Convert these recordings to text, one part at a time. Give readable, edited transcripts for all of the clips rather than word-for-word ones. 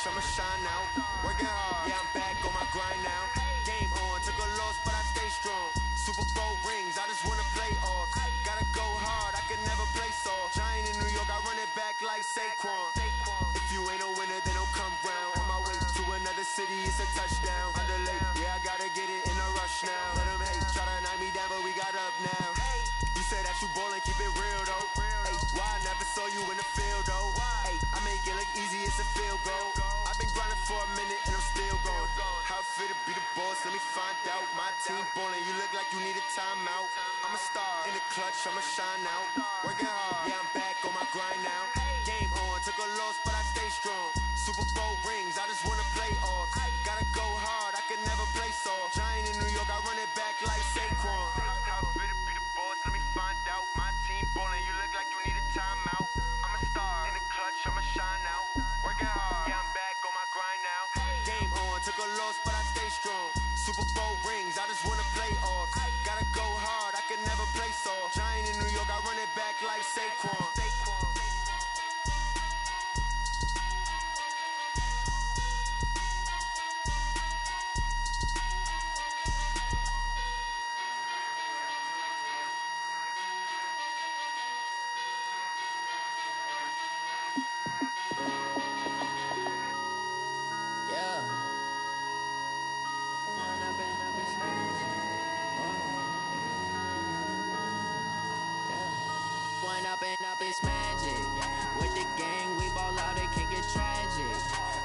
clutch, I'ma shine out. Working hard, yeah, I'm back on my grind now. Game on, took a loss, but I stay strong. Super Bowl rings, I just wanna play off. Gotta go hard, I can never play soft. Giant in New York, I run it back like Saquon. If you ain't a winner, then don't come round. On my way to another city, it's a touchdown. Underlay, yeah, I gotta get it in a rush now. Let them hate, try to knock me down, but we got up now. You say that you ballin', keep it real though. Ay, why I never saw you in the field though? Ay, I make it look easy, it's a field goal. I've been grinding for a minute and I'm still going. How it feel to be the boss, let me find out. My team ballin', you look like you need a timeout. I'm a star in the clutch, I'ma shine out. Working hard, yeah, I'm back on my grind now. Game on, took a loss, but I stay strong. Super Bowl rings, I just wanna play off. Gotta go hard, I can never play soft. Giant in New York, I run it back like Saquon. How it feel to be the boss, let me find out. My team ballin', you look like you need a timeout. I'm a star in the clutch, I'ma shine out. Working hard, yeah, I'm back on my grind now. Game on, took a loss, but I stay strong. Super Bowl rings, I just wanna play off. Gotta go hard, I can never play soft. Giant in New York, I run it back like Saquon. Up, it's magic. With the gang, we ball out, it can get tragic.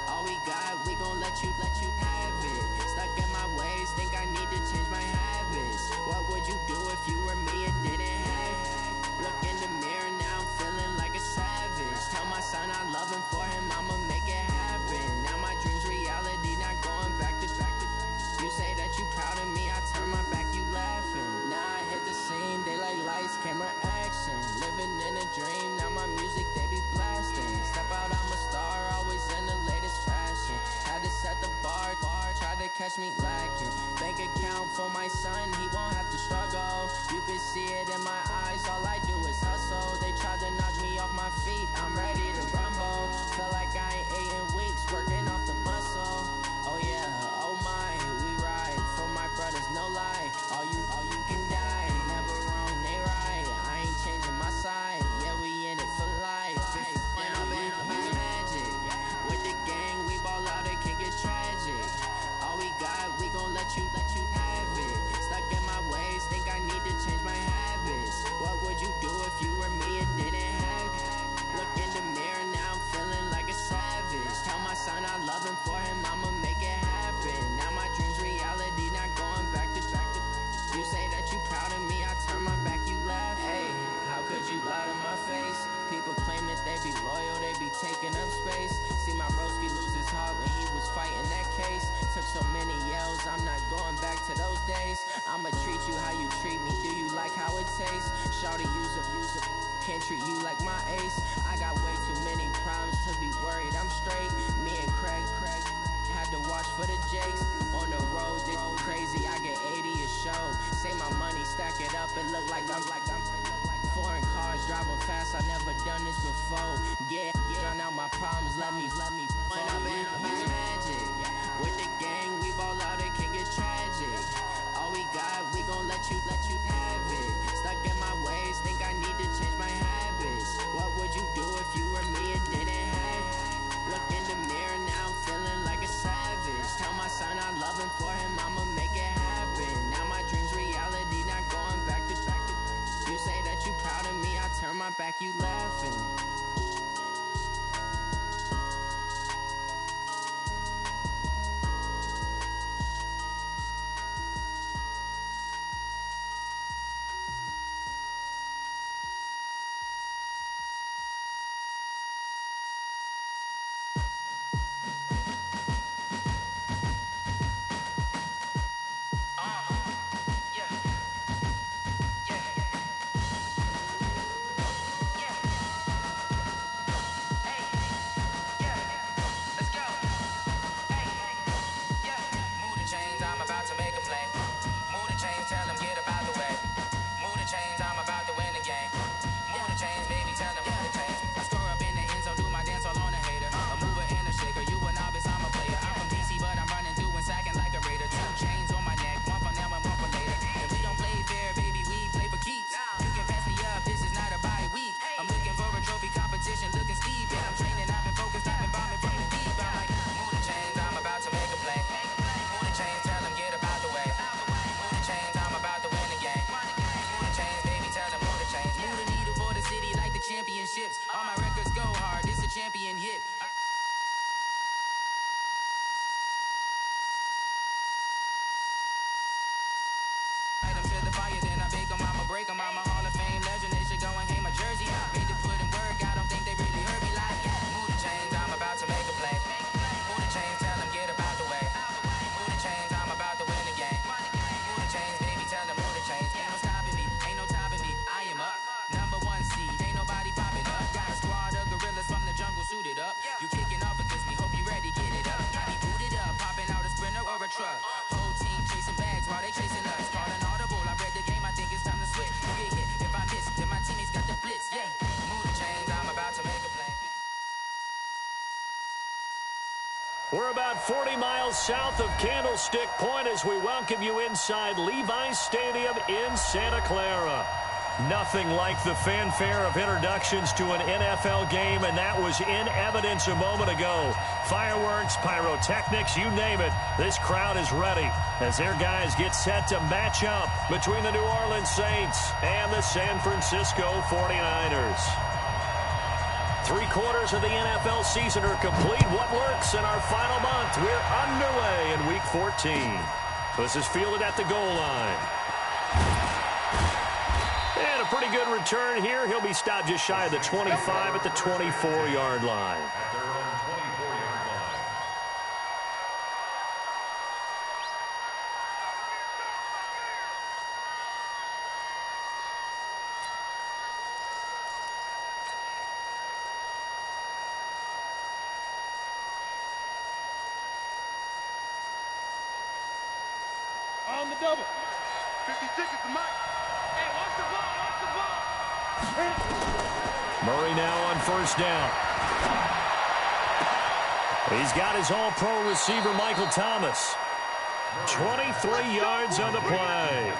All we got, we gon' let you have it. Stuck in my ways, think I need to change my habits. What would you do if you were me and didn't have it? Look in the mirror, now I'm feeling like a savage. Tell my son I love him, for him I'ma make it happen. Now my dream's reality, not going back to back. You say that you proud of me, I turn my back, you laughing. Now I hit the scene, they like lights, camera, action. Living in a dream, now my music, they be blasting. Step out, I'm a star, always in the latest fashion. Had to set the bar, tried to catch me lacking. Bank account for my son, he won't have to struggle. You can see it in my eyes, all I do is hustle. They tried to knock me off my feet, I'm ready to rumble. Feel like I ain't ate in weeks, working off the muscle. Oh yeah, oh my, we ride for my brothers, no lie. All you can die, never wrong, they right. I ain't changing my side, yeah, we in it for life. When up and up, it's magic. With the gang, we ball out, it can get tragic. All we got, we gon' let you have it. Stuck in my ways, think I need to change my habits. What would you do if you were me and didn't have it? Look in the mirror, now I'm feeling like a savage. Tell my son I love him, for him I'ma make it happen. Now my dream's reality, not going back to back. You say that you proud of me, I turn my back, you laugh. Hey, how could you lie to my face? People claim that they be loyal, they be taking up space. See my broski lose his heart when he was fighting that case. Took so many yells, I'm not going back to those days. I'ma treat you how you treat me, do you like how it tastes? Shawty, use up, can't treat you like my ace. I got way too many problems to be worried, I'm straight. Me and Craig had to watch for the Jakes. On the road, this crazy, I get 80 a show. Say my money, stack it up, it look like I'm foreign cars, driving fast, I never done this before. Yeah, drown out my problems, let me When up and up, it's magic. With the gang, we ball out, it can get tragic. All we got, we gon' let you have it. Stuck in my ways, think I need to change my habits. What would you do We're about 40 miles south of Candlestick Point as we welcome you inside Levi's Stadium in Santa Clara. Nothing like the fanfare of introductions to an NFL game, and that was in evidence a moment ago. Fireworks, pyrotechnics, you name it. This crowd is ready as their guys get set to match up between the New Orleans Saints and the San Francisco 49ers. 3/4 of the NFL season are complete. What works in our final month? We're underway in Week 14. This is fielded at the goal line. And a pretty good return here. He'll be stopped just shy of the 25 at the 24-yard line. On the double. 56 at the mic. Hey, watch the ball, Murray now on first down. He's got his all-pro receiver, Michael Thomas. 23 yards on the play.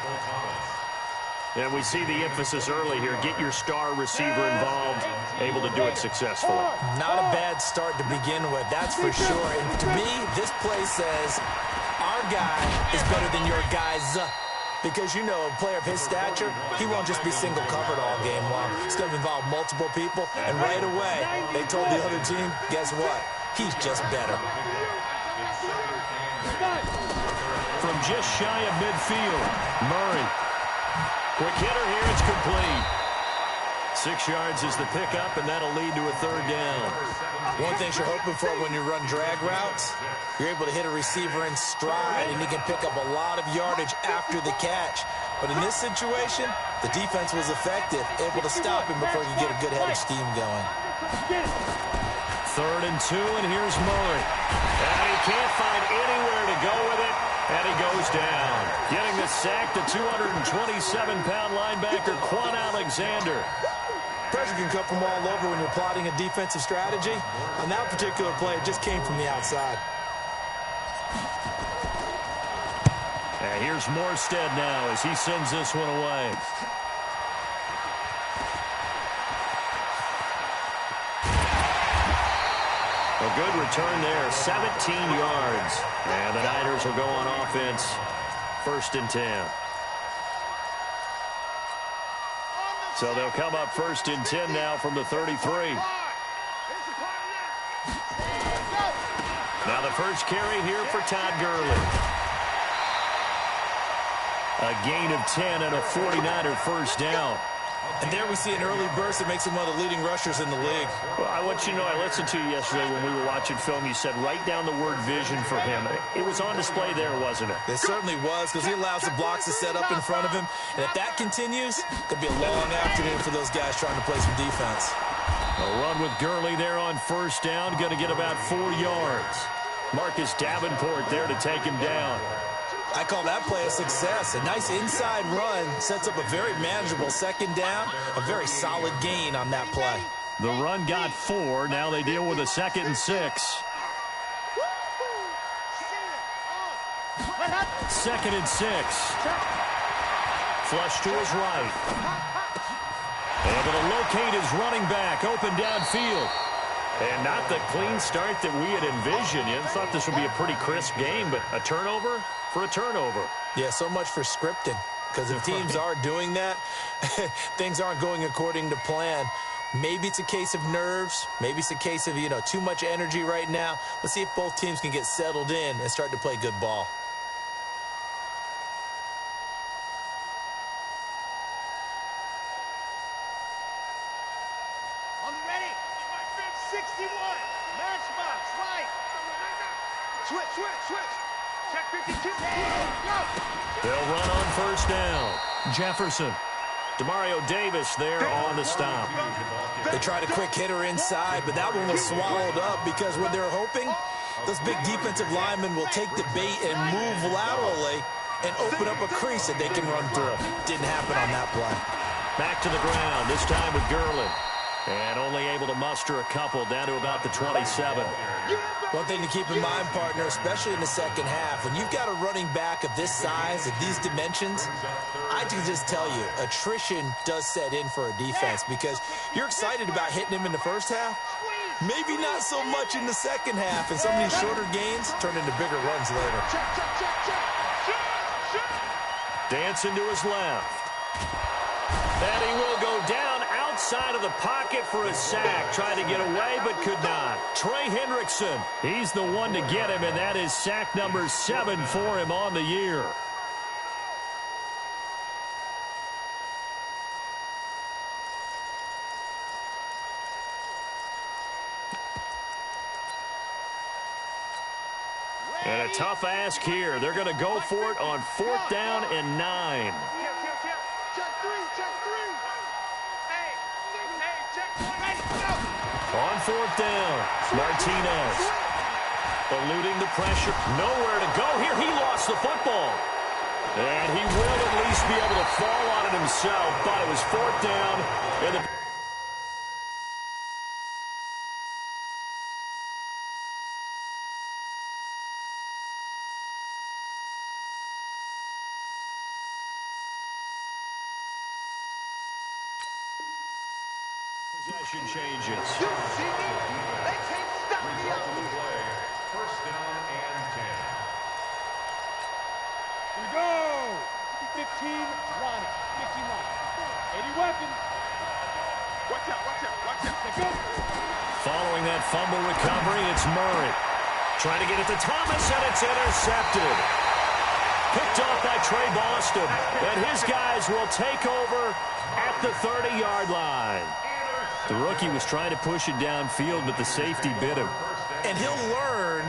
And we see the emphasis early here. Get your star receiver involved, able to do it successfully. Not a bad start to begin with, that's for sure. And to me, this play says our guy is better than your guys. Because, you know, a player of his stature, he won't just be single covered all game long. It's going to involve multiple people. And right away, they told the other team, guess what? He's just better. From just shy of midfield, Murray. Quick hitter here, it's complete. 6 yards is the pickup, and that'll lead to a third down. One thing you're hoping for when you run drag routes, you're able to hit a receiver in stride, and he can pick up a lot of yardage after the catch. But in this situation, the defense was effective, able to stop him before he could get a good head of steam going. 3rd and 2, and here's Murray. And he can't find anywhere to go with it, and he goes down. Getting the sack, the 227-pound linebacker, Quan Alexander. Pressure can come from all over when you're plotting a defensive strategy. On that particular play, it just came from the outside. And here's Morstead now as he sends this one away. A good return there, 17 yards. And the Niners will go on offense, 1st and 10. So they'll come up 1st and 10 now from the 33. Now the first carry here for Todd Gurley. A gain of 10 and a 49er first down. And there we see an early burst that makes him one of the leading rushers in the league. Well, I want you to know, I listened to you yesterday when we were watching film. You said write down the word vision for him. It was on display there, wasn't it? It certainly was, because he allows the blocks to set up in front of him. And if that continues, it'll be a long afternoon for those guys trying to play some defense. A run with Gurley there on first down. Going to get about 4 yards. Marcus Davenport there to take him down. I call that play a success. A nice inside run sets up a very manageable 2nd down. A very solid gain on that play. The run got 4. Now they deal with a 2nd and 6. 2nd and 6. Flush to his right. Able to locate his running back. Open downfield. And not the clean start that we had envisioned. You thought this would be a pretty crisp game, but a turnover for a turnover. Yeah, so much for scripting. Because if teams are doing that, things aren't going according to plan. Maybe it's a case of nerves. Maybe it's a case of, too much energy right now. Let's see if both teams can get settled in and start to play good ball. On the ready. 61. Matchbox. Right. Switch. Check 52. Go. They'll run on first down. Jefferson. Demario Davis there on the stop. They tried a quick hitter inside, but that one was swallowed up because when they're hoping, those big defensive linemen will take the bait and move laterally and open up a crease that they can run through. Didn't happen on that play. Back to the ground, this time with Gurley. And only able to muster a couple down to about the 27. One thing to keep in mind, partner, especially in the second half, when you've got a running back of this size, of these dimensions, I can just tell you, attrition does set in for a defense because you're excited about hitting him in the first half. Maybe not so much in the second half, and some of these shorter gains turn into bigger runs later. Dancing to his left. And he will go down outside of the pocket for a sack. Tried to get away, but could not. Trey Hendrickson, he's the one to get him, and that is sack number 7 for him on the year. And a tough ask here. They're going to go for it on 4th down and 9. On 4th down, Martinez eluding the pressure. Nowhere to go here. He lost the football. And he will at least be able to fall on it himself. But it was 4th down. And the possession changes. You see me? They can't stop me up. First down and 10. Here we go. 15, Ronnie. 15, Ronnie. 80 weapons. Watch out, watch out, watch out. Go. Following that fumble recovery, it's Murray. Trying to get it to Thomas, and it's intercepted. Picked off by Trey Boston. And his guys will take over at the 30-yard line. The rookie was trying to push it downfield, but the safety bit him. And he'll learn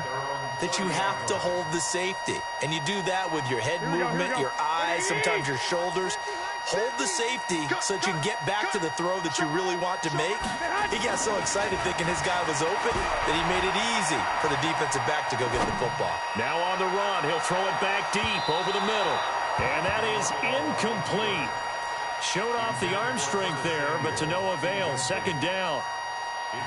that you have to hold the safety. And you do that with your head movement, your eyes, sometimes your shoulders. Hold the safety so that you can get back to the throw that you really want to make. He got so excited thinking his guy was open that he made it easy for the defensive back to go get the football. Now on the run, he'll throw it back deep over the middle. And that is incomplete. Showed off the arm strength there, but to no avail. 2nd down.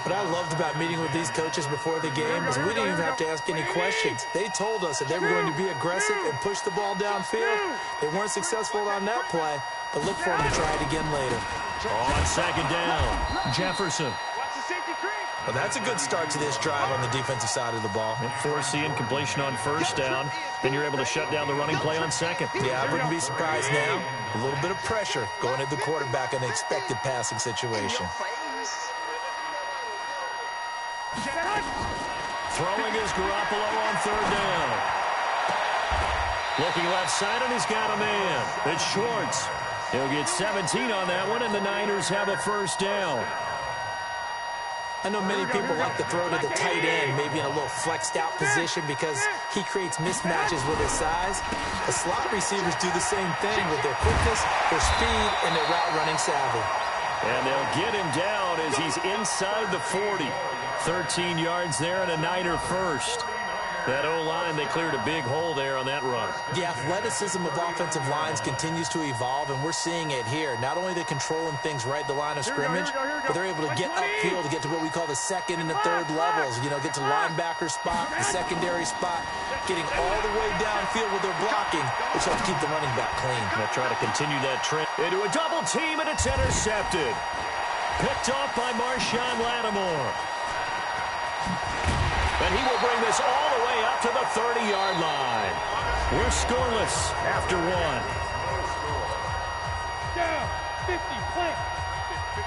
What I loved about meeting with these coaches before the game is we didn't even have to ask any questions. They told us that they were going to be aggressive and push the ball downfield. They weren't successful on that play, but look for them to try it again later. On 2nd down, Jefferson. Well, that's a good start to this drive on the defensive side of the ball. Force the incompletion on 1st down. Then you're able to shut down the running play on 2nd. Yeah, I wouldn't be surprised now. A little bit of pressure going at the quarterback in an expected passing situation. Throwing is Garoppolo on 3rd down. Looking left side, and he's got a man. It's Schwartz. He'll get 17 on that one, and the Niners have a 1st down. I know many people like to throw to the tight end, maybe in a little flexed out position because he creates mismatches with his size. The slot receivers do the same thing with their quickness, their speed, and their route running savvy. And they'll get him down as he's inside the 40. 13 yards there and a Niner 1st. That O-line, they cleared a big hole there on that run. The athleticism of offensive lines continues to evolve, and we're seeing it here. Not only are they controlling things right at the line of scrimmage, but they're able to get upfield to get to what we call the 2nd and the 3rd levels. You know, get to linebacker spot, the secondary spot, getting all the way downfield with their blocking, which helps keep the running back clean. They'll try to continue that trend into a double team, and it's intercepted. Picked off by Marshawn Lattimore. And he will bring this all the way up to the 30-yard line. We're scoreless after 1. Down. 50, play.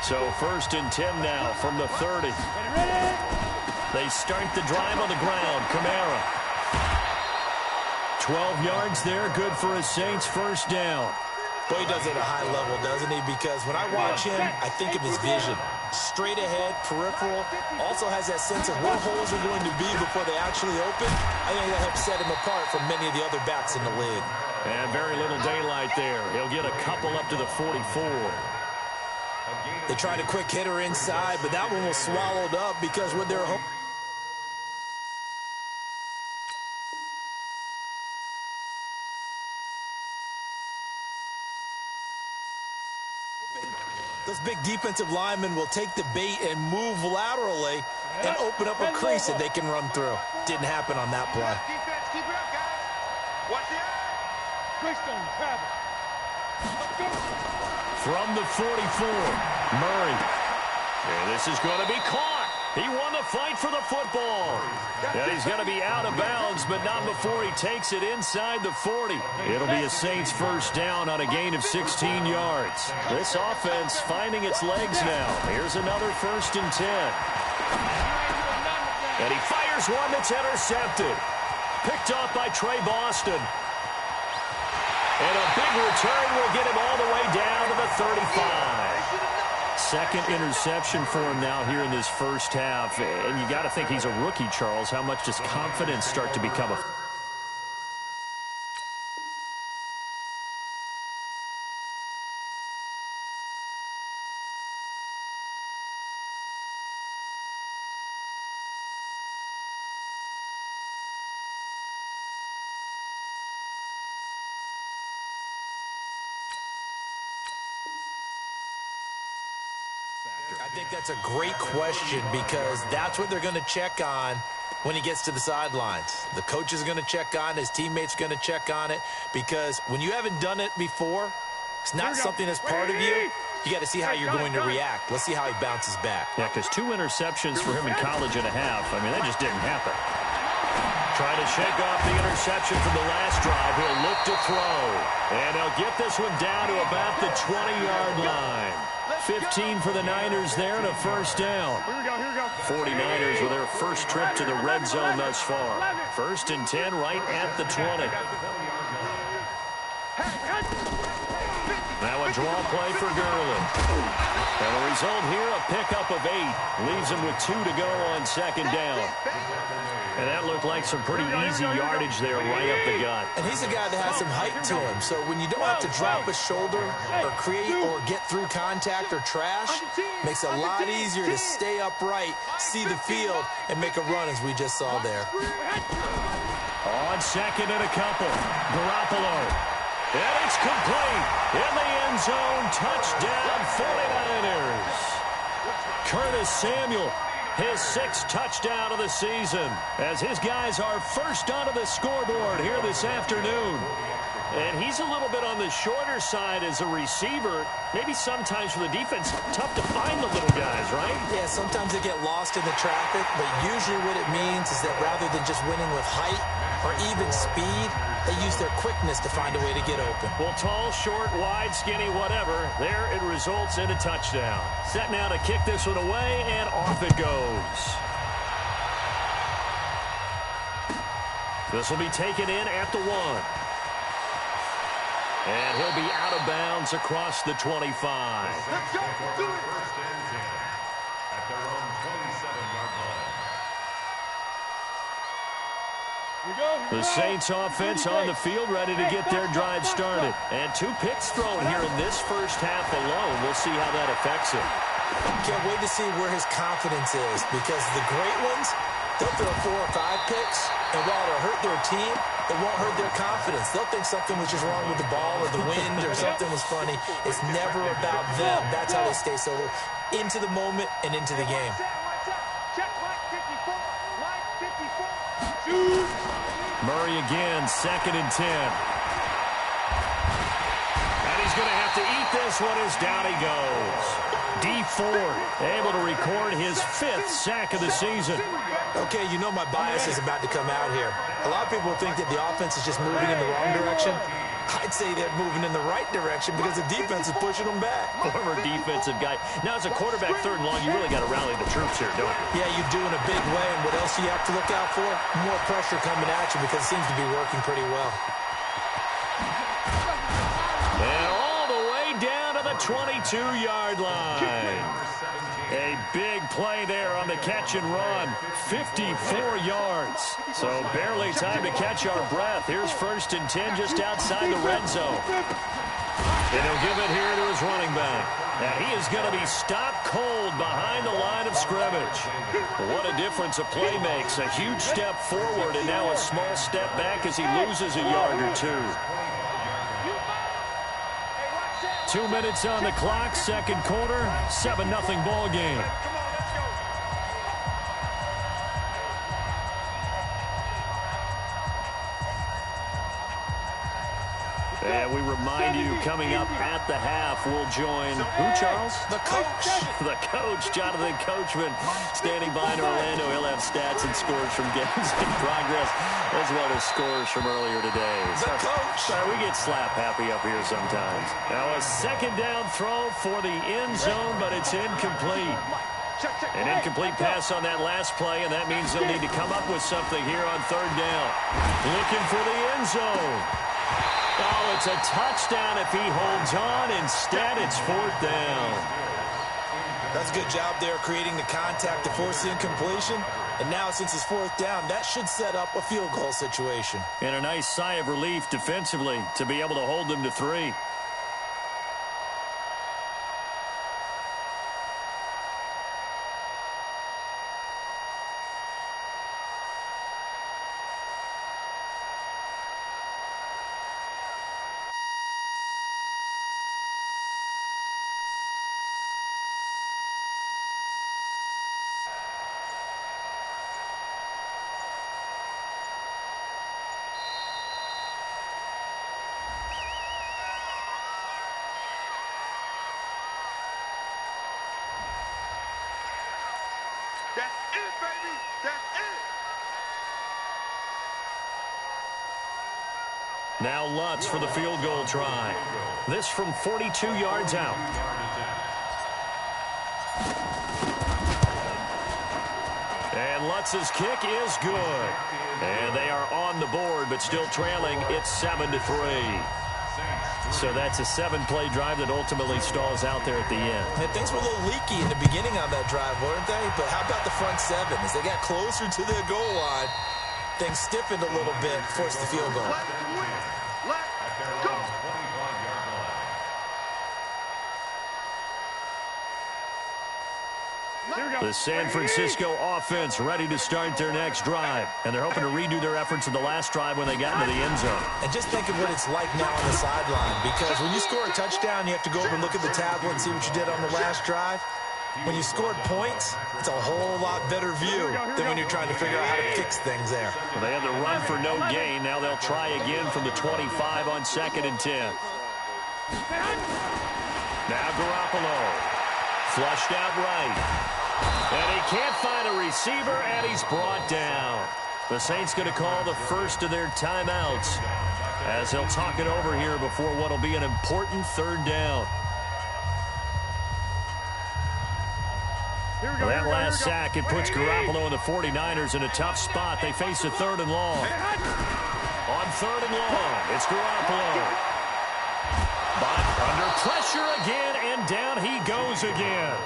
So 1st and 10 now from the 30. Ready? They start the drive on the ground. Kamara. 12 yards there, good for a Saints 1st down. Boy, he does it at a high level, doesn't he? Because when I watch him, I think of his vision. Straight ahead, peripheral, also has that sense of where holes are going to be before they actually open. I think that helps set him apart from many of the other backs in the league. And very little daylight there. He'll get a couple up to the 44. They tried a quick hitter inside, but that one was swallowed up because with their home. Those big defensive linemen will take the bait and move laterally and open up a crease that they can run through. Didn't happen on that play. Defense, keep it up, guys. Watch the eye. Greystone, travel. Let's go. From the 44, Murray. And this is going to be caught. He won the fight for the football. And he's going to be out of bounds, but not before he takes it inside the 40. It'll be a Saints first down on a gain of 16 yards. This offense finding its legs now. Here's another 1st and 10. And he fires one that's intercepted. Picked off by Trey Boston. And a big return will get him all the way down to the 35. Second interception for him now here in this first half. And you got to think he's a rookie, Charles. How much does confidence start to become a... I think that's a great question because that's what they're going to check on when he gets to the sidelines. The coach is going to check on it. His teammates are going to check on it because when you haven't done it before, it's not something that's part of you. You got to see how you're going to react. Let's see how he bounces back. Yeah, because 2 interceptions for him in college and a half. I mean, that just didn't happen. Trying to shake off the interception from the last drive. He'll look to throw. And he'll get this one down to about the 20-yard line. 15 for the Niners there and a first down. Here we go. 49ers with their first trip to the red zone thus far. 1st and 10 right at the 20. Now a draw play for Gurley. And the result here, a pickup of 8. Leaves him with 2 to go on 2nd down. And that looked like some pretty easy yardage there right up the gut. And he's a guy that has some height to him. So when you don't have to drop a shoulder or create or get through contact or trash, makes it a lot easier to stay upright, see the field, and make a run as we just saw there. On 2nd and a couple, Garoppolo. And it's complete. In the end zone, touchdown 49ers. Curtis Samuel, his 6th touchdown of the season, as his guys are first onto the scoreboard here this afternoon. And he's a little bit on the shorter side as a receiver. Maybe sometimes for the defense, tough to find the little guys, right? Yeah, sometimes they get lost in the traffic, but usually what it means is that rather than just winning with height or even speed, they use their quickness to find a way to get open. Well, tall, short, wide, skinny, whatever, there it results in a touchdown. Set now to kick this one away, and off it goes. This will be taken in at the 1. And he'll be out of bounds across the 25. Let's go. Do it. 1st and 10 at their own 27-yard line. The Saints offense on the field ready to get their drive started. And 2 picks thrown here in this first half alone. We'll see how that affects him. Can't wait to see where his confidence is because the great ones, they'll throw 4 or 5 picks, and while it'll hurt their team, it won't hurt their confidence. They'll think something was just wrong with the ball or the wind or something was funny. It's never about them. That's how they stay so into the moment and into the game. Check line 54. Line 54. Murray again, 2nd and 10. And he's going to have to eat this one as down he goes. D Ford able to record his 5th sack of the season. Okay, you know my bias is about to come out here. A lot of people think that the offense is just moving in the wrong direction. I'd say they're moving in the right direction because the defense is pushing them back. Former defensive guy. Now, as a quarterback, 3rd and long, you really got to rally the troops here, don't you? Yeah, you do in a big way, and what else do you have to look out for? More pressure coming at you because it seems to be working pretty well. And all the way down to the 22-yard line. A big play there on the catch and run. 54 yards. So barely time to catch our breath. Here's 1st and 10 just outside the red zone. And he'll give it here to his running back. And he is going to be stopped cold behind the line of scrimmage. What a difference a play makes. A huge step forward and now a small step back as he loses a yard or 2. 2 minutes on the clock, second quarter, 7-0 ball game. And we remind you, coming up at the half, we'll join who, Charles? The coach. The coach, Jonathan Coachman, standing by in Orlando. He'll have stats and scores from games in progress, as well as scores from earlier today. The coach. Sorry, we get slap happy up here sometimes. Now a second down throw for the end zone, but it's incomplete. An incomplete pass on that last play, and that means they'll need to come up with something here on third down. Looking for the end zone. Oh, it's a touchdown if he holds on. Instead, it's fourth down. That's a good job there creating the contact to force the incompletion. And now, since it's fourth down, that should set up a field goal situation. And a nice sigh of relief defensively to be able to hold them to 3. That's it, baby. That's it. Now Lutz for the field goal try. This from 42 yards out. And Lutz's kick is good. And they are on the board, but still trailing. It's 7-3. So that's a 7-play drive that ultimately stalls out there at the end. And things were a little leaky in the beginning on that drive, weren't they? But how about the front 7? As they got closer to the goal line, things stiffened a little bit, forced the field goal. Let's go. The San Francisco offense ready to start their next drive. And they're hoping to redo their efforts in the last drive when they got into the end zone. And just think of what it's like now on the sideline. Because when you score a touchdown, you have to go over and look at the tablet and see what you did on the last drive. When you scored points, it's a whole lot better view than when you're trying to figure out how to fix things there. Well, they had the run for no gain. Now they'll try again from the 25 on 2nd and 10. Now Garoppolo. Flushed out right. And he can't find a receiver, and he's brought down. The Saints going to call the first of their timeouts as they'll talk it over here before what will be an important third down. That last sack, it puts Garoppolo and the 49ers in a tough spot. They face a 3rd and long. On 3rd and long, it's Garoppolo. But under pressure again, and down he goes again.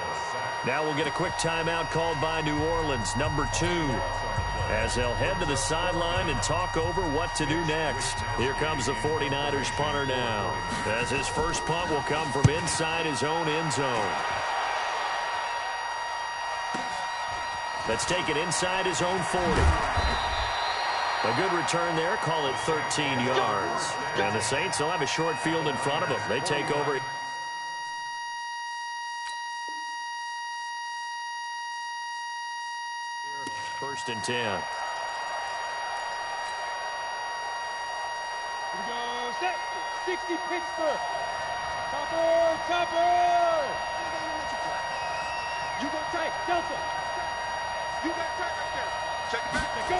Now we'll get a quick timeout called by New Orleans, number 2, as they'll head to the sideline and talk over what to do next. Here comes the 49ers punter now, as his first punt will come from inside his own end zone. Let's take it inside his own 40. A good return there, call it 13 yards. And the Saints will have a short field in front of them. They take over. First and 10. Here we go. Set. 60 Pittsburgh. Topper. You go tight. Delta. You got tight right there. Check it back. Go.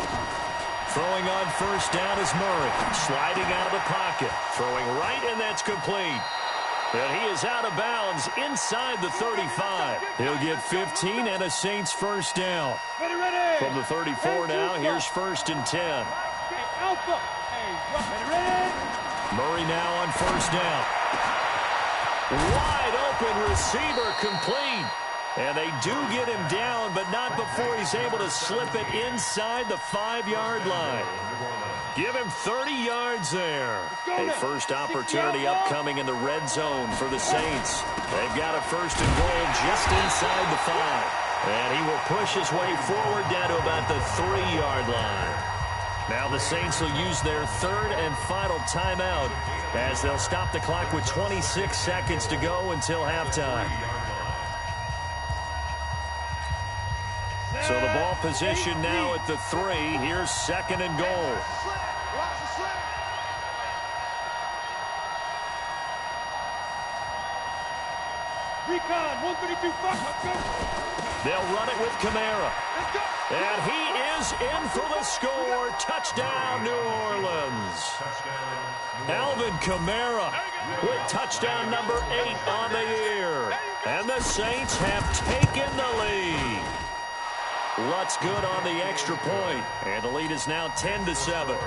Throwing on first down is Murray. Sliding out of the pocket. Throwing right, and that's complete. And he is out of bounds inside the 35. He'll get 15 and a Saints first down. Ready. From the 34 now, here's first and 10. Alpha. Ready. Murray now on first down. Wide open receiver complete. And they do get him down, but not before he's able to slip it inside the 5-yard line. Give him 30 yards there. A first opportunity upcoming in the red zone for the Saints. They've got a first and goal just inside the 5. And he will push his way forward down to about the 3-yard line. Now the Saints will use their third and final timeout as they'll stop the clock with 26 seconds to go until halftime. So the ball position now at the 3. Here's second and goal. Recon, 132, let's go. They'll run it with Kamara. And he is in for the score. Touchdown, New Orleans. Alvin Kamara with touchdown number 8 on the year. And the Saints have taken the lead. Lutz good on the extra point. And the lead is now 10-7.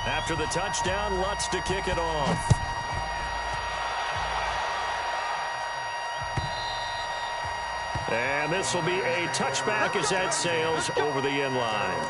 After the touchdown, Lutz to kick it off. And this will be a touchback as that sails over the end line.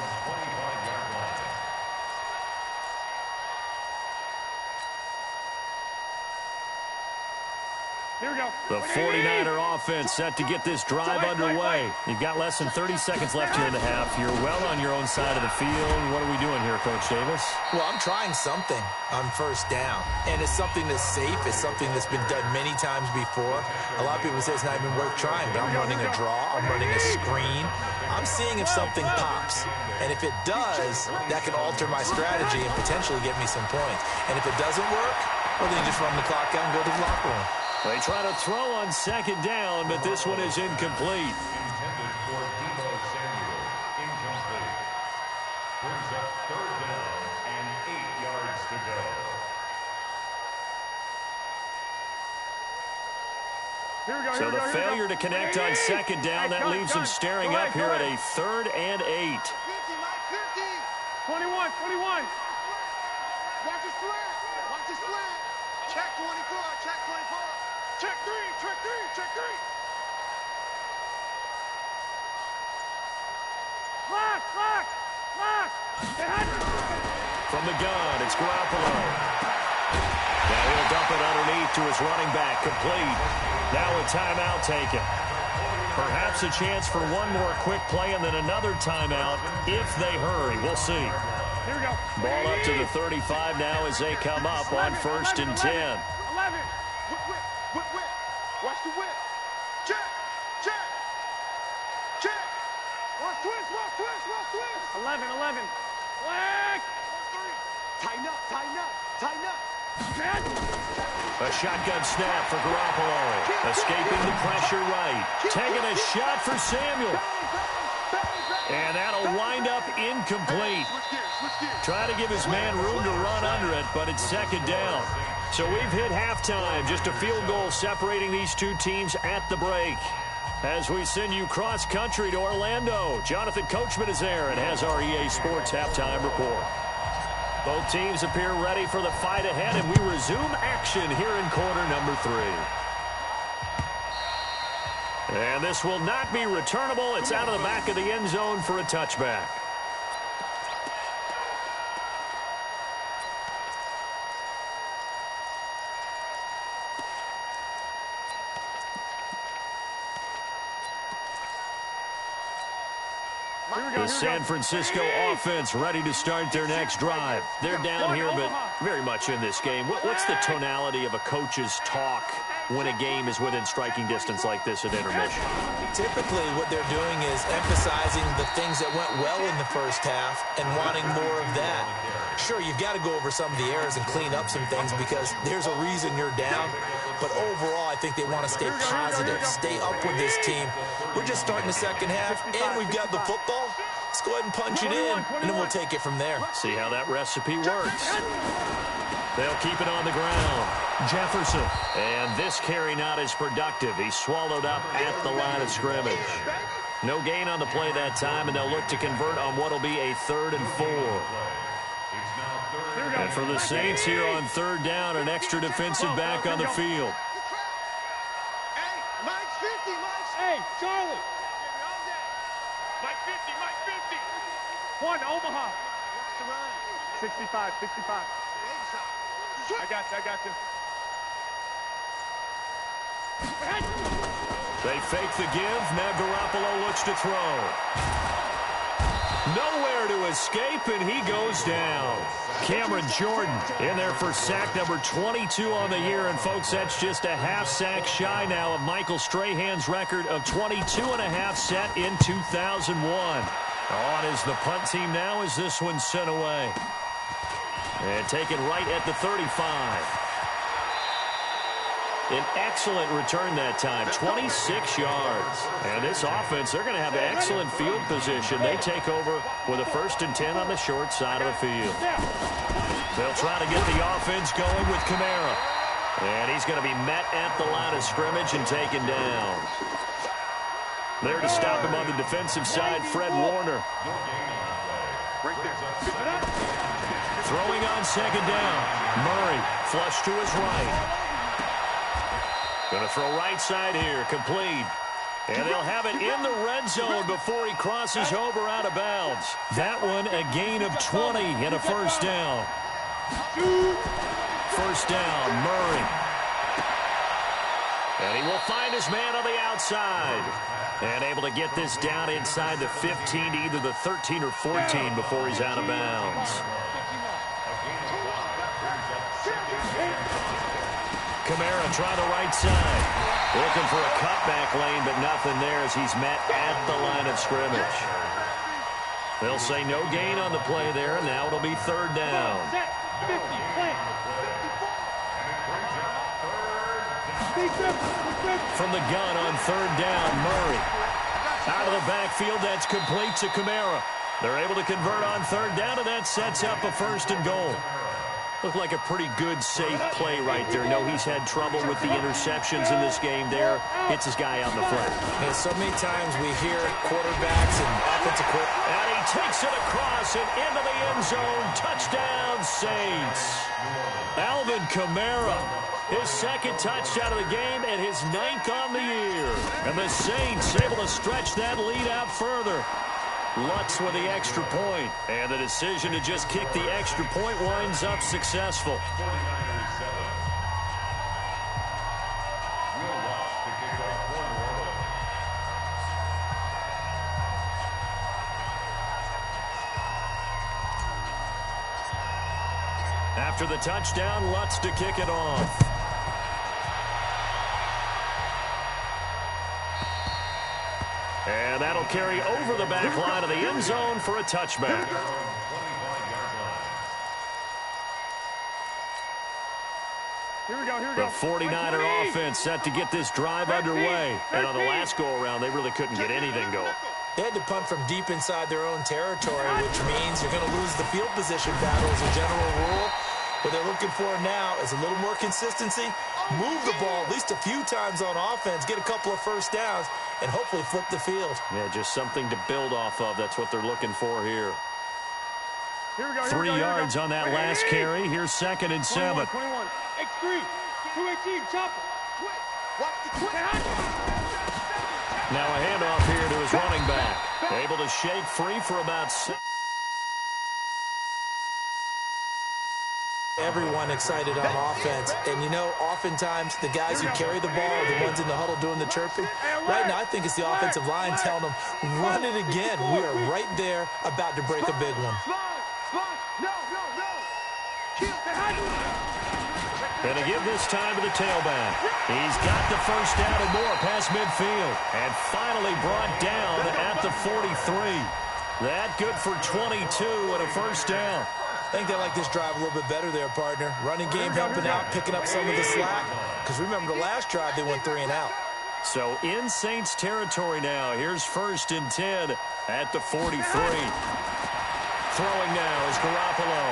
Here we go. The 49er offense set to get this drive underway. You've got less than 30 seconds left here in the half. You're well on your own side of the field. What are we doing here, Coach Davis? Well, I'm trying something on first down, and it's something that's safe. It's something that's been done many times before. A lot of people say it's not even worth trying, but I'm running a draw. I'm running a screen. I'm seeing if something pops, and if it does, that can alter my strategy and potentially get me some points. And if it doesn't work, well, then you just run the clock out and go to the locker room. They try to throw on second down, but this one is incomplete. Intended for Deebo Samuel. Incomplete. Brings up third down and 8 yards to go. Here we go. So the failure to connect on second down, that leaves them staring up here at a 3rd and 8. 50, Mike, 50. 21, 21. Watch his flat. Watch his flat. Check 24, check 24. Check 3, check 3, check 3. Lock, lock, lock. From the gun, it's Garoppolo. Now he'll dump it underneath to his running back, complete. Now a timeout taken. Perhaps a chance for one more quick play and then another timeout if they hurry. We'll see. Here we go. Ball up to the 35 now as they come up on 1st and 10. 11. Whip. Watch the whip. Check. Watch twist. 11. Flag. 3. Tighten up. A shotgun snap for Garoppolo. Escaping the pressure right. Taking a shot for Samuel. And that'll wind up incomplete. Try to give his man room to run under it, but it's second down. So we've hit halftime. Just a field goal separating these two teams at the break. As we send you cross-country to Orlando, Jonathan Coachman is there and has our EA Sports halftime report. Both teams appear ready for the fight ahead, and we resume action here in quarter number 3. And this will not be returnable. It's out of the back of the end zone for a touchback. The San Francisco offense ready to start their next drive. They're down here, but very much in this game. What's the tonality of a coach's talk when a game is within striking distance like this at intermission? Typically, what they're doing is emphasizing the things that went well in the first half and wanting more of that. Sure, you've got to go over some of the errors and clean up some things because there's a reason you're down. But overall, I think they want to stay positive, stay up with this team. We're just starting the second half, and we've got the football. Let's go ahead and punch it in, and then we'll take it from there. See how that recipe works. They'll keep it on the ground. Jefferson. And this carry not as productive. He's swallowed up at the line of scrimmage. No gain on the play that time, and they'll look to convert on what will be a 3rd and 4. And for the Saints here on 3rd down, an extra defensive back on the field. Hey, Mike's 50, Mike's. Hey, Charlie. Mike 50. 1, Omaha. 65. I got you. They fake the give. Now Garoppolo looks to throw. Nowhere to escape, and he goes down. Cameron Jordan in there for sack number 22 on the year. And, folks, that's just a half sack shy now of Michael Strahan's record of 22.5 set in 2001. On is the punt team now as this one's sent away. And taken right at the 35. An excellent return that time, 26 yards. And this offense, they're going to have an excellent field position. They take over with a 1st and 10 on the short side of the field. They'll try to get the offense going with Kamara. And he's going to be met at the line of scrimmage and taken down. There to stop him on the defensive side, Fred Warner. Throwing on 2nd down. Murray flush to his right. Going to throw right side here, complete. And they'll have it in the red zone before he crosses over out of bounds. That one a gain of 20 and a 1st down. 1st down, Murray. And he will find his man on the outside. And able to get this down inside the 15 to either the 13 or 14 before he's out of bounds. Kamara try the right side. Looking for a cutback lane, but nothing there as he's met at the line of scrimmage. They'll say no gain on the play there, and now it'll be 3rd down. From the gun on 3rd down, Murray. Out of the backfield, that's complete to Kamara. They're able to convert on 3rd down, and that sets up a 1st and goal. Looked like a pretty good, safe play right there. No, he's had trouble with the interceptions in this game there. Hits his guy out in the front. Yeah, so many times we hear quarterbacks and offensive quarterbacks. And he takes it across and into the end zone. Touchdown, Saints. Alvin Kamara, his 2nd touchdown of the game and his 9th on the year. And the Saints able to stretch that lead out further. Lutz with the extra point, and the decision to just kick the extra point winds up successful. After the touchdown, Lutz to kick it off. And that'll carry over the back line of the end zone for a touchback. Here we go. The 49er offense set to get this drive underway. And on the last go-around, they really couldn't get anything going. They had to punt from deep inside their own territory, which means you're going to lose the field position battle as a general rule. What they're looking for now is a little more consistency, move the ball at least a few times on offense, get a couple of 1st downs, and hopefully flip the field. Yeah, just something to build off of. That's what they're looking for here. Here we go. 3 yards on that last carry. Here's 2nd and 7. 21. X3. 218. Chopper. Watch the twist. Now a handoff here to his running back. Able to shake free for about 6. Everyone excited on offense. And, you know, oftentimes the guys who carry the ball are the ones in the huddle doing the chirping. Right now, I think it's the offensive line telling them, run it again. We are right there about to break a big one. And to give this time to the tailback. He's got the 1st down and more past midfield. And finally brought down at the 43. That good for 22 and a 1st down. I think they like this drive a little bit better there, partner. Running game helping out, picking up some of the slack. Because remember, the last drive, they went 3 and out. So in Saints territory now. Here's 1st and 10 at the 43. Throwing now is Garoppolo.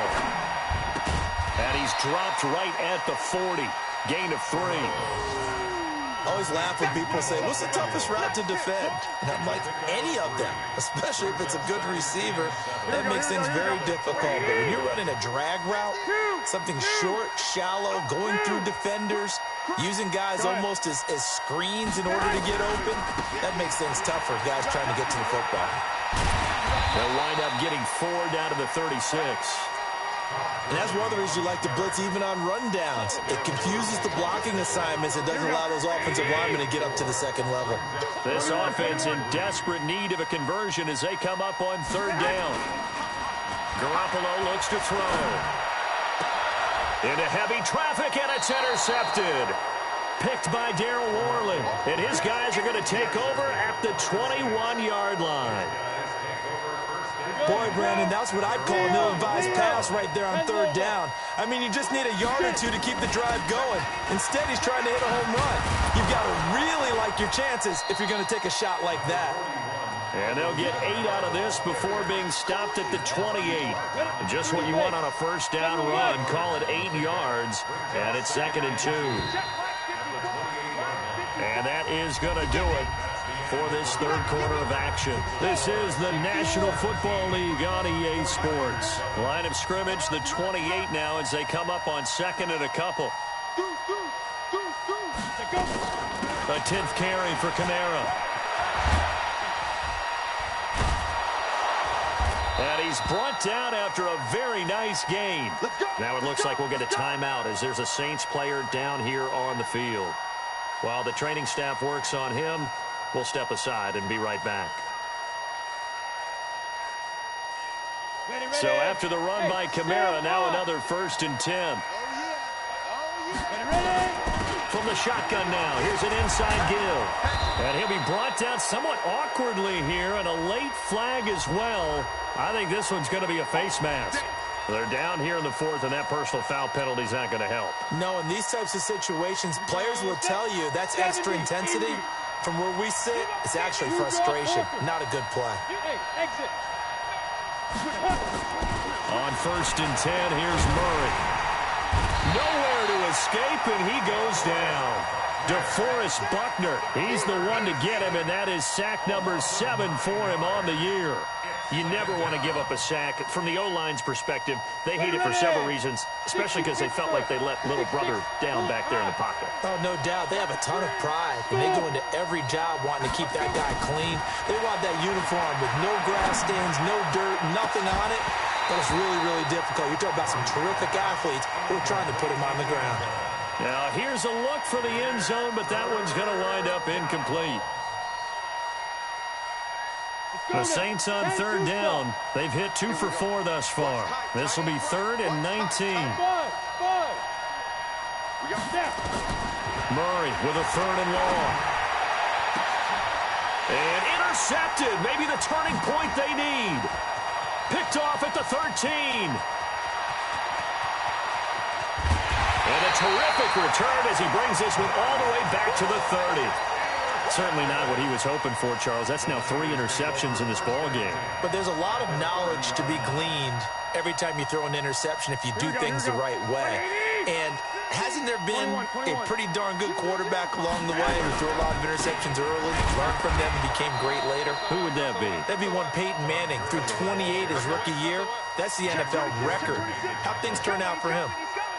And he's dropped right at the 40. Gain of 3. I always laugh when people say, what's the toughest route to defend? And I'm like, any of them, especially if it's a good receiver. That makes things very difficult. But when you're running a drag route, something short, shallow, going through defenders, using guys almost as screens in order to get open, that makes things tough for guys trying to get to the football. They'll wind up getting 4 down to the 36. And that's one of the reasons you like to blitz even on rundowns. It confuses the blocking assignments. It doesn't allow those offensive linemen to get up to the second level. This offense in desperate need of a conversion as they come up on third down. Garoppolo looks to throw. Into heavy traffic, and it's intercepted. Picked by Darryl Worley. And his guys are going to take over at the 21-yard line. Boy, Brandon, that's what I'd call an ill-advised pass right there on third down. I mean, you just need a yard or two to keep the drive going. Instead, he's trying to hit a home run. You've got to really like your chances if you're going to take a shot like that. And they'll get 8 out of this before being stopped at the 28. Just what you want on a first down run. Call it 8 yards, and it's 2nd and 2. And that is going to do it for this third quarter of action. This is the National Football League on EA Sports. Line of scrimmage, the 28 now as they come up on 2nd and a couple. A 10th carry for Kamara. And he's brought down after a very nice gain. Now it looks like we'll get a timeout as there's a Saints player down here on the field. While the training staff works on him, we'll step aside and be right back. So after the run by Kamara, now another 1st and 10. From the shotgun now, here's an inside give. And he'll be brought down somewhat awkwardly here, and a late flag as well. I think this one's going to be a face mask. They're down here in the 4th, and that personal foul penalty is not going to help. No, in these types of situations, players will tell you that's extra intensity. From where we sit, it's actually frustration. Not a good play. On 1st and 10, here's Murray. Nowhere to escape, and he goes down. DeForest Buckner, he's the one to get him, and that is sack number 7 for him on the year. You never want to give up a sack. From the O-line's perspective, they hate it for several reasons, especially because they felt like they let little brother down back there in the pocket. Oh, no doubt. They have a ton of pride, and they go into every job wanting to keep that guy clean. They want that uniform with no grass stains, no dirt, nothing on it. That is really, really difficult. You're talking about some terrific athletes who are trying to put him on the ground. Now, here's a look for the end zone, but that one's going to wind up incomplete. The Saints on third down. They've hit 2 for 4 thus far. This will be 3rd and 19. Murray with a 3rd and long. And intercepted. Maybe the turning point they need. Picked off at the 13. And a terrific return as he brings this one all the way back to the 30. Certainly not what he was hoping for, Charles. That's now 3 interceptions in this ball game. But there's a lot of knowledge to be gleaned every time you throw an interception if you do things the right way. And hasn't there been a pretty darn good quarterback along the way who threw a lot of interceptions early, learned from them, and became great later? Who would that be? That'd be one Peyton Manning. Threw 28 his rookie year. That's the NFL record. How'd things turn out for him?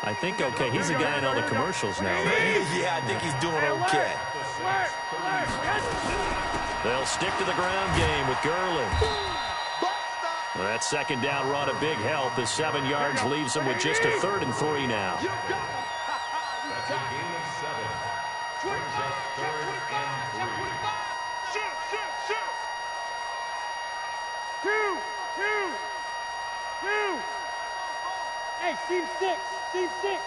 I think okay. He's a guy in all the commercials now, right? Yeah, I think he's doing okay. They'll stick to the ground game with Gurley. That 2nd down run a big help. The 7 yards leaves them with just a 3rd and 3 now. That's a gain of 7. Brings up 3rd and 3. Two. Hey, team 6. Team 6.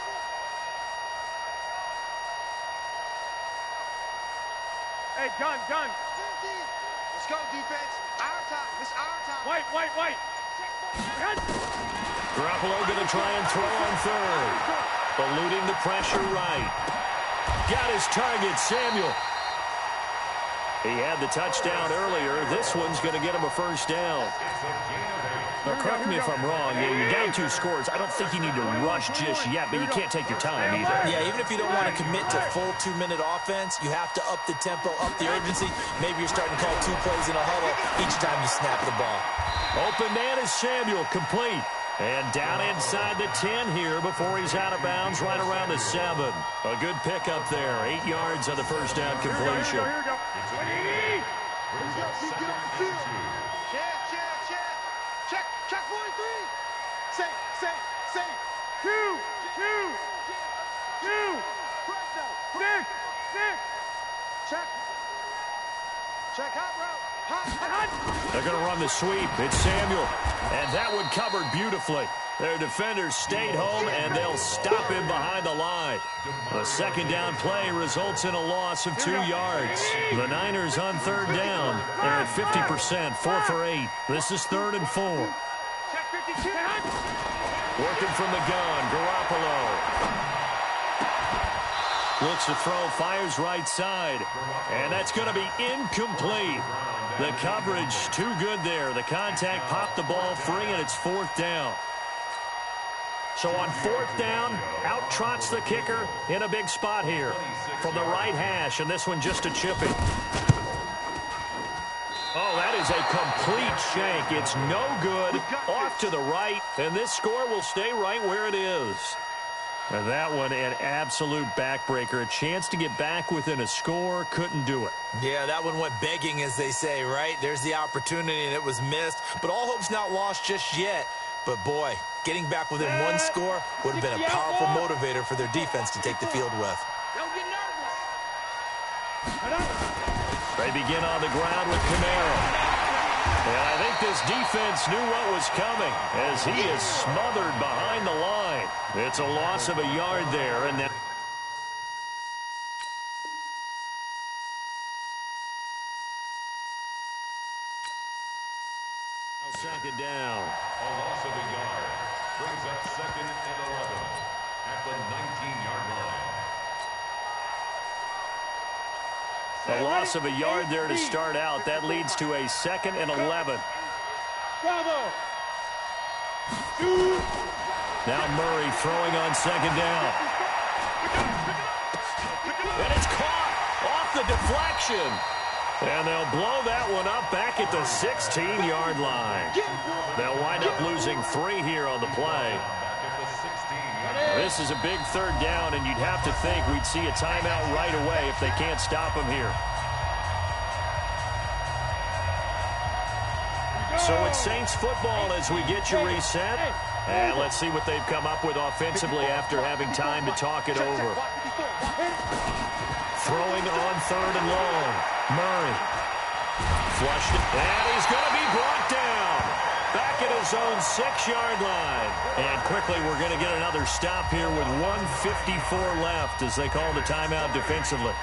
Hey, gun. Let's go, defense. Our time. It's our time. White. Garoppolo going to try and throw on 3rd. Eluding the pressure right. Got his target, Samuel. He had the touchdown earlier. This one's going to get him a 1st down. Now, correct me if I'm wrong. You're down 2 scores. I don't think you need to rush just yet, but you can't take your time either. Yeah, even if you don't want to commit to full 2-minute offense, you have to up the tempo, up the urgency. Maybe you're starting to call 2 plays in a huddle each time you snap the ball. Open man is Samuel, complete. And down inside the 10 here before he's out of bounds, right around the 7. A good pickup there. 8 yards on the 1st down completion. Here we go. Get off the field. Check 43. Safe. 2, 2, 2. 6, 6. Check. Check hot route. Hot. They're going to run the sweep. It's Samuel. And that one covered beautifully. Their defenders stayed home, and they'll stop him behind the line. A second down play results in a loss of 2 yards. The Niners on third down. They're at 50%, 4 for 8. This is 3rd and 4. Check 52. Working from the gun, Garoppolo. Looks to throw, fires right side. And that's going to be incomplete. The coverage too good there. The contact popped the ball free, and it's 4th down. So on 4th down, out trots the kicker in a big spot here. From the right hash, and this one just a chipping. Oh, that is a complete shank. It's no good. Off to the right, and this score will stay right where it is. And that one, an absolute backbreaker. A chance to get back within a score, couldn't do it. Yeah, that one went begging, as they say, right? There's the opportunity, and it was missed. But all hope's not lost just yet. But, boy, getting back within 1 score would have been a powerful motivator for their defense to take the field with. Don't get nervous. They begin on the ground with Camaro. And I think this defense knew what was coming as he is smothered behind the line. It's a loss of a yard there. And now second down. A loss of a yard brings up 2nd and 11 at the 19-yard line. A loss of a yard there to start out. That leads to a 2nd and 11. Bravo. Now Murray throwing on 2nd down. And it's caught off the deflection. And they'll blow that one up back at the 16-yard line. They'll wind up losing 3 here on the play. This is a big 3rd down, and you'd have to think we'd see a timeout right away if they can't stop them here. So it's Saints football as we get you reset. And let's see what they've come up with offensively after having time to talk it over. Throwing on 3rd and long. Murray. Flushed it. And he's going to be brought down. Back at his own 6-yard line. And quickly we're going to get another stop here with 1:54 left as they call the timeout defensively.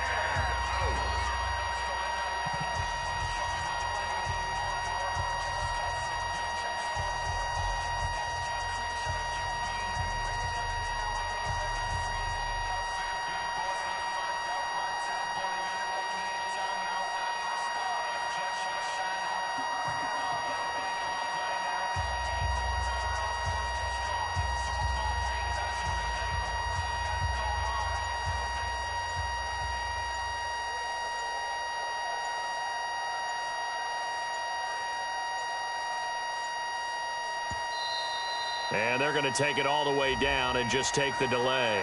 And they're going to take it all the way down and just take the delay.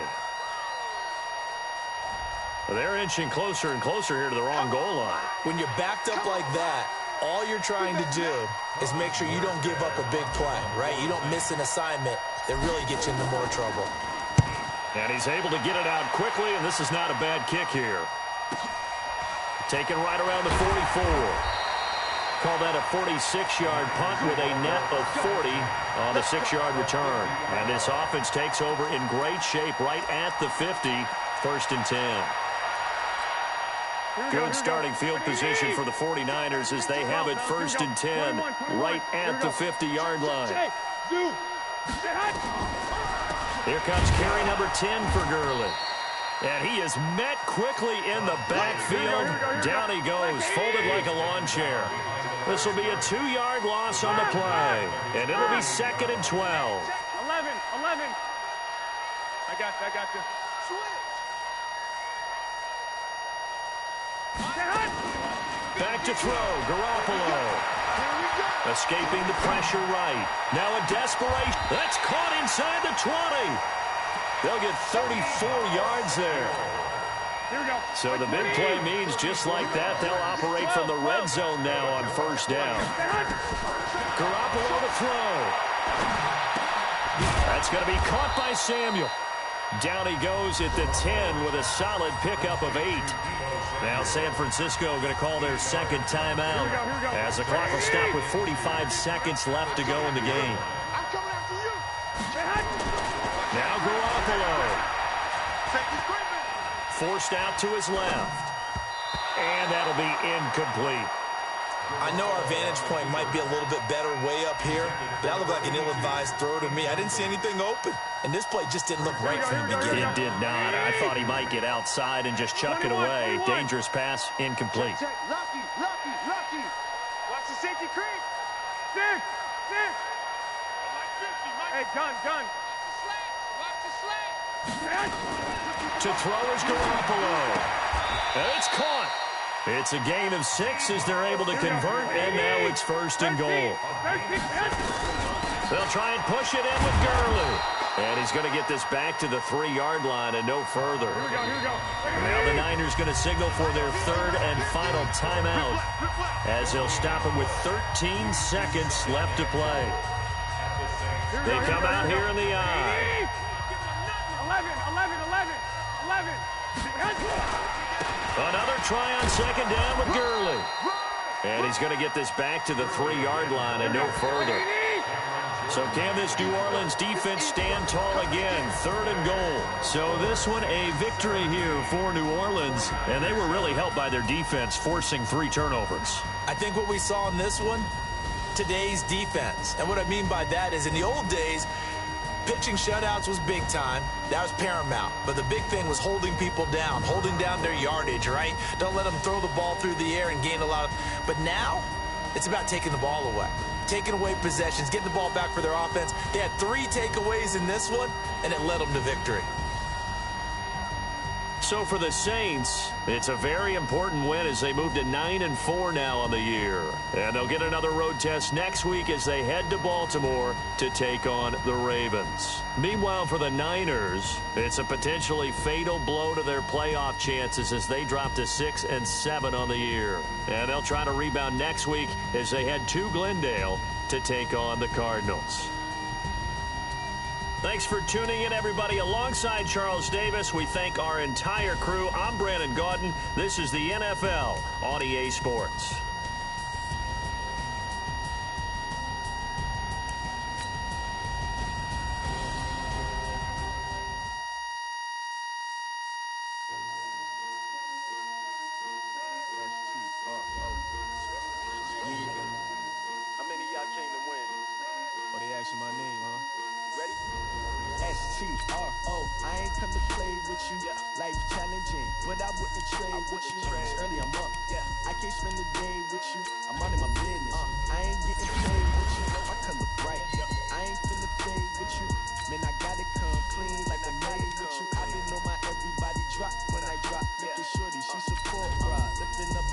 They're inching closer and closer here to the wrong goal line. When you're backed up like that, all you're trying to do is make sure you don't give up a big play, right? You don't miss an assignment that really gets you into more trouble. And he's able to get it out quickly, and this is not a bad kick here. Taken right around the 44. Call that a 46-yard punt with a net of 40 on the 6-yard return. And this offense takes over in great shape right at the 50, 1st and 10. Good starting field position for the 49ers as they have it 1st and 10 right at the 50-yard line. Here comes carry number 10 for Gurley. And he is met quickly in the backfield. Down he goes, folded like a lawn chair. This will be a 2-yard loss on the play. And it'll be 2nd and 12. 11. I got you. Back to throw, Garoppolo. Escaping the pressure right. Now a desperation. That's caught inside the 20. They'll get 34 yards there. Here we go. So the big play means just like that, they'll operate from the red zone now on 1st down. Garoppolo to throw. That's going to be caught by Samuel. Down he goes at the 10 with a solid pickup of 8. Now San Francisco going to call their second timeout as the clock will stop with 45 seconds left to go in the game. I'm coming after you. Now Garoppolo. Forced out to his left. And that'll be incomplete. I know our vantage point might be a little bit better way up here, but that looked like an ill-advised throw to me. I didn't see anything open, and this play just didn't look right from the beginning. It did not. I thought he might get outside and just chuck it away. Dangerous pass, incomplete. Lucky. Watch the safety creep. Six. Hey, gun. Watch the slant. To throw is Garoppolo. And it's caught. It's a gain of 6 as they're able to convert, and now it's 1st and goal. They'll try and push it in with Gurley. And he's going to get this back to the 3-yard line and no further. Here we go. Now the Niners going to signal for their 3rd and final timeout as they'll stop him with 13 seconds left to play. They come out here in the eye. 11. Another try on 2nd down with Gurley. And he's going to get this back to the 3-yard line and no further. So can this New Orleans defense stand tall again? 3rd and goal. So this one a victory here for New Orleans. And they were really helped by their defense forcing 3 turnovers. I think what we saw in this one, today's defense. And what I mean by that is in the old days, pitching shutouts was big time. That was paramount. But the big thing was holding people down, holding down their yardage, right? Don't let them throw the ball through the air and gain a lot of... But now, it's about taking the ball away. Taking away possessions, getting the ball back for their offense. They had 3 takeaways in this one, and it led them to victory. So for the Saints, it's a very important win as they move to 9-4 now on the year. And they'll get another road test next week as they head to Baltimore to take on the Ravens. Meanwhile, for the Niners, it's a potentially fatal blow to their playoff chances as they drop to 6-7 on the year. And they'll try to rebound next week as they head to Glendale to take on the Cardinals. Thanks for tuning in, everybody. Alongside Charles Davis, we thank our entire crew. I'm Brandon Gaudin. This is the NFL on EA Sports. How many of y'all came to win? Oh, they asking my name, huh? Ready? S-T-R-O, I ain't come to play with you. Life challenging, but I wouldn't trade with you. It's early, I'm up. I can't spend the day with you. I'm out of my business. I ain't getting paid with you. My color bright. I ain't finna fade with you. Man, I gotta come clean like I'm made with you. I been on my everybody drop when I drop. Look at shorty, she support ride. Lifting up,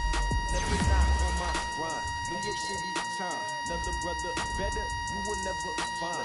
never not on my grind. New York City time. Another brother better, you will never find.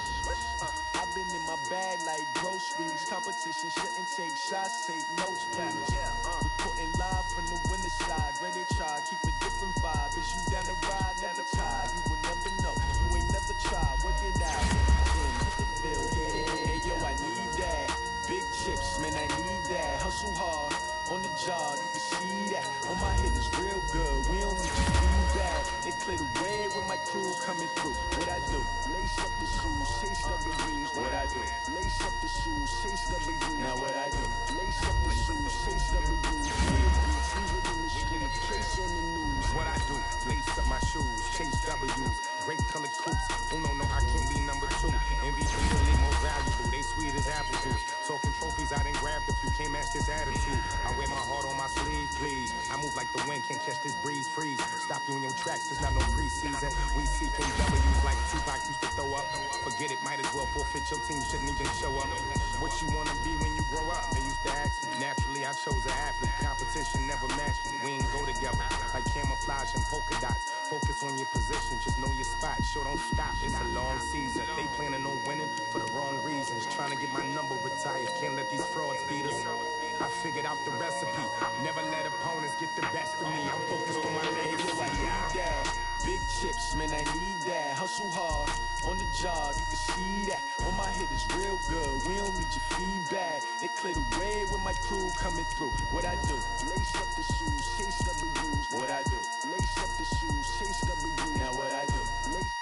I've been in my bag like groceries. Competition shouldn't take shots, take notes, please. Reporting live from the winter side. Ready to try, keep a different vibe. Is you down the ride, never tired. You will never know, you ain't never tried. Work it out, hit the field. Hey, yo, I need that. Big chips, man, I need that. Hustle hard, on the job, you can see that. On my head is real good, we don't need to be bad. They clear the way with my crew coming through. What I do? Lace up the shoes, chase double greens. What I do? Lace up the shoes, chase double greens. Now what I do? Lace up the shoes, chase double greens. Leave it in the street, chase on the news. What I do? Lace up my shoes, chase W's. Great color coops. Oh no, I can't be number 2. MVP to leave more valuable. They sweet as apple juice. Talking trophies, I didn't grab the few. Can't match this attitude. I wear my heart on my sleeve, please. I move like the wind, can't catch this breeze, freeze. Stop you in your tracks, there's not no preseason. We seeking W's like Tupac used to throw up. Forget it, might as well forfeit. Your team shouldn't even show up. What you wanna be when you grow up? They used to ask me. Naturally, I chose an athlete. Competition never matched me. We ain't go together like camouflage and polka dots. Focus on your position, just know your spot. Sure, don't stop. It's a long season. They planning on winning for the wrong reasons. Trying to get my number retired. Can't let these frauds beat us. I figured out the recipe. Never let opponents get the best of me. I'm focused on my legacy. I need that. Big chips, man, I need that. Hustle hard, on the job, you can see that. On my hit is real good, we don't need your feedback. They clear the way with my crew coming through. What I do? Lace up the shoes, chase W's. What I do? Lace up the shoes, chase W's. Now what I do? Lace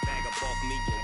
Bag up off me and